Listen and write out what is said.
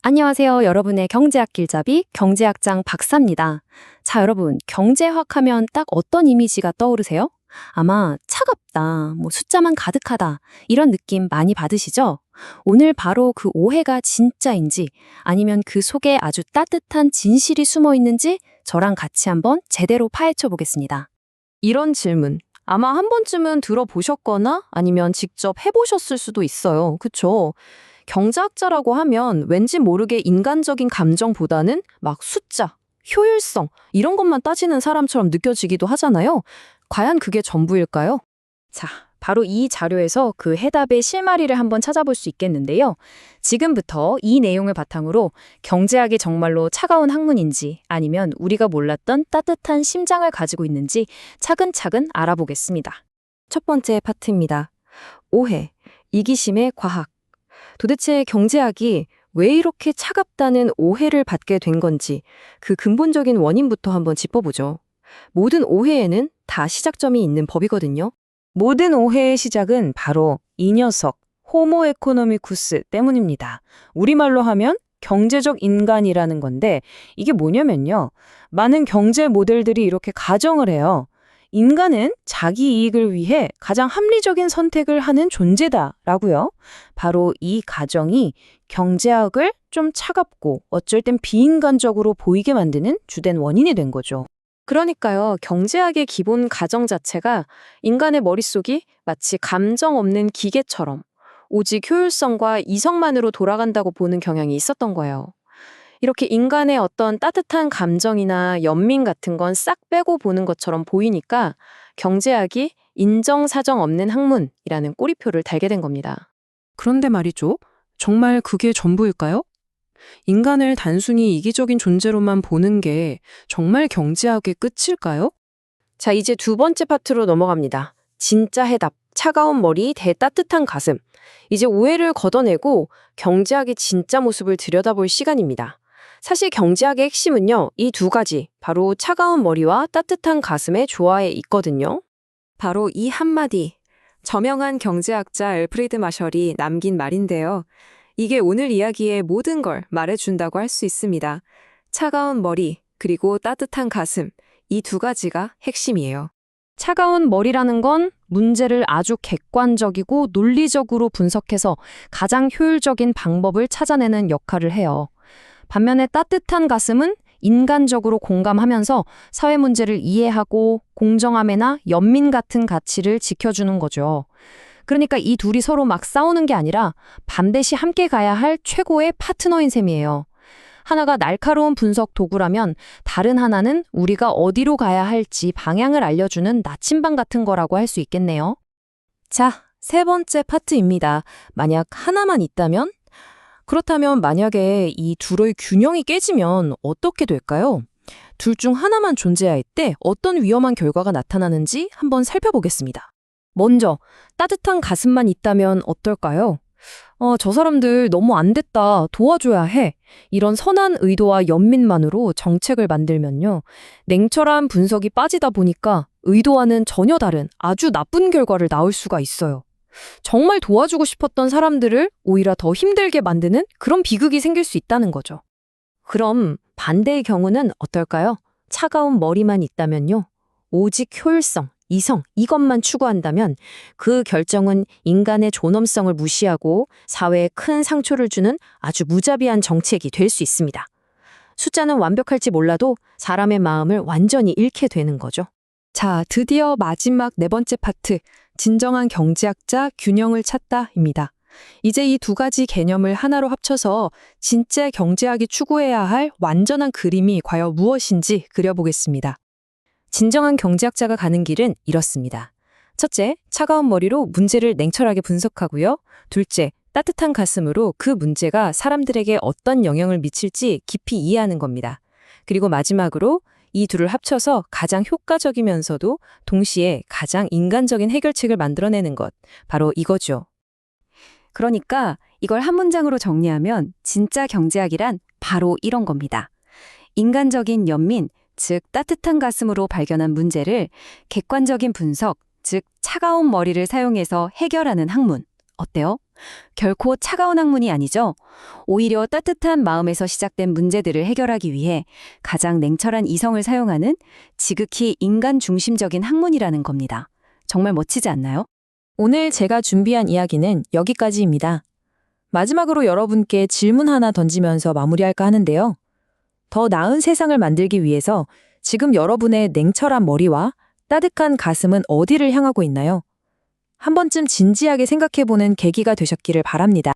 안녕하세요. 여러분의 경제학 길잡이 경제학장 박사입니다. 자, 여러분, 경제학 하면 딱 어떤 이미지가 떠오르세요? 아마 차갑다, 숫자만 가득하다, 이런 느낌 많이 받으시죠? 오늘 바로 그 오해가 진짜인지 아니면 그 속에 아주 따뜻한 진실이 숨어 있는지 저랑 같이 한번 제대로 파헤쳐 보겠습니다. 이런 질문 아마 한 번쯤은 들어보셨거나 아니면 직접 해보셨을 수도 있어요. 그쵸? 경제학자라고 하면 왠지 모르게 인간적인 감정보다는 막 숫자, 효율성 이런 것만 따지는 사람처럼 느껴지기도 하잖아요. 과연 그게 전부일까요? 자, 바로 이 자료에서 그 해답의 실마리를 한번 찾아볼 수 있겠는데요. 지금부터 이 내용을 바탕으로 경제학이 정말로 차가운 학문인지 아니면 우리가 몰랐던 따뜻한 심장을 가지고 있는지 차근차근 알아보겠습니다. 첫 번째 파트입니다. 오해, 이기심의 과학. 도대체 경제학이 왜 이렇게 차갑다는 오해를 받게 된 건지 그 근본적인 원인부터 한번 짚어보죠. 모든 오해에는 다 시작점이 있는 법이거든요. 모든 오해의 시작은 바로 이 녀석, 호모 에코노미쿠스 때문입니다. 우리말로 하면 경제적 인간이라는 건데 이게 뭐냐면요. 많은 경제 모델들이 이렇게 가정을 해요. 인간은 자기 이익을 위해 가장 합리적인 선택을 하는 존재다라고요. 바로 이 가정이 경제학을 좀 차갑고 어쩔 땐 비인간적으로 보이게 만드는 주된 원인이 된 거죠. 그러니까요, 경제학의 기본 가정 자체가 인간의 머릿속이 마치 감정 없는 기계처럼 오직 효율성과 이성만으로 돌아간다고 보는 경향이 있었던 거예요. 이렇게 인간의 어떤 따뜻한 감정이나 연민 같은 건 싹 빼고 보는 것처럼 보이니까 경제학이 인정사정 없는 학문이라는 꼬리표를 달게 된 겁니다. 그런데 말이죠. 정말 그게 전부일까요? 인간을 단순히 이기적인 존재로만 보는 게 정말 경제학의 끝일까요? 자, 이제 두 번째 파트로 넘어갑니다. 진짜 해답, 차가운 머리 대 따뜻한 가슴. 이제 오해를 걷어내고 경제학의 진짜 모습을 들여다볼 시간입니다. 사실 경제학의 핵심은요, 이 두 가지, 바로 차가운 머리와 따뜻한 가슴의 조화에 있거든요. 바로 이 한마디, 저명한 경제학자 알프레드 마셜이 남긴 말인데요. 이게 오늘 이야기의 모든 걸 말해준다고 할 수 있습니다. 차가운 머리, 그리고 따뜻한 가슴, 이 두 가지가 핵심이에요. 차가운 머리라는 건 문제를 아주 객관적이고 논리적으로 분석해서 가장 효율적인 방법을 찾아내는 역할을 해요. 반면에 따뜻한 가슴은 인간적으로 공감하면서 사회 문제를 이해하고 공정함이나 연민 같은 가치를 지켜주는 거죠. 그러니까 이 둘이 서로 막 싸우는 게 아니라 반드시 함께 가야 할 최고의 파트너인 셈이에요. 하나가 날카로운 분석 도구라면 다른 하나는 우리가 어디로 가야 할지 방향을 알려주는 나침반 같은 거라고 할 수 있겠네요. 자, 세 번째 파트입니다. 만약 하나만 있다면? 그렇다면 만약에 이 둘의 균형이 깨지면 어떻게 될까요? 둘 중 하나만 존재할 때 어떤 위험한 결과가 나타나는지 한번 살펴보겠습니다. 먼저, 따뜻한 가슴만 있다면 어떨까요? 저 사람들 너무 안 됐다, 도와줘야 해. 이런 선한 의도와 연민만으로 정책을 만들면요. 냉철한 분석이 빠지다 보니까 의도와는 전혀 다른 아주 나쁜 결과를 낳을 수가 있어요. 정말 도와주고 싶었던 사람들을 오히려 더 힘들게 만드는 그런 비극이 생길 수 있다는 거죠. 그럼 반대의 경우는 어떨까요? 차가운 머리만 있다면요. 오직 효율성, 이성, 이것만 추구한다면 그 결정은 인간의 존엄성을 무시하고 사회에 큰 상처를 주는 아주 무자비한 정책이 될 수 있습니다. 숫자는 완벽할지 몰라도 사람의 마음을 완전히 잃게 되는 거죠. 자, 드디어 마지막 네 번째 파트, 진정한 경제학자 균형을 찾다입니다. 이제 이 두 가지 개념을 하나로 합쳐서 진짜 경제학이 추구해야 할 완전한 그림이 과연 무엇인지 그려보겠습니다. 진정한 경제학자가 가는 길은 이렇습니다. 첫째, 차가운 머리로 문제를 냉철하게 분석하고요. 둘째, 따뜻한 가슴으로 그 문제가 사람들에게 어떤 영향을 미칠지 깊이 이해하는 겁니다. 그리고 마지막으로 이 둘을 합쳐서 가장 효과적이면서도 동시에 가장 인간적인 해결책을 만들어내는 것, 바로 이거죠. 그러니까 이걸 한 문장으로 정리하면 진짜 경제학이란 바로 이런 겁니다. 인간적인 연민, 즉 따뜻한 가슴으로 발견한 문제를 객관적인 분석, 즉 차가운 머리를 사용해서 해결하는 학문. 어때요? 결코 차가운 학문이 아니죠. 오히려 따뜻한 마음에서 시작된 문제들을 해결하기 위해 가장 냉철한 이성을 사용하는 지극히 인간 중심적인 학문이라는 겁니다. 정말 멋지지 않나요? 오늘 제가 준비한 이야기는 여기까지입니다. 마지막으로 여러분께 질문 하나 던지면서 마무리할까 하는데요. 더 나은 세상을 만들기 위해서 지금 여러분의 냉철한 머리와 따뜻한 가슴은 어디를 향하고 있나요? 한 번쯤 진지하게 생각해보는 계기가 되셨기를 바랍니다.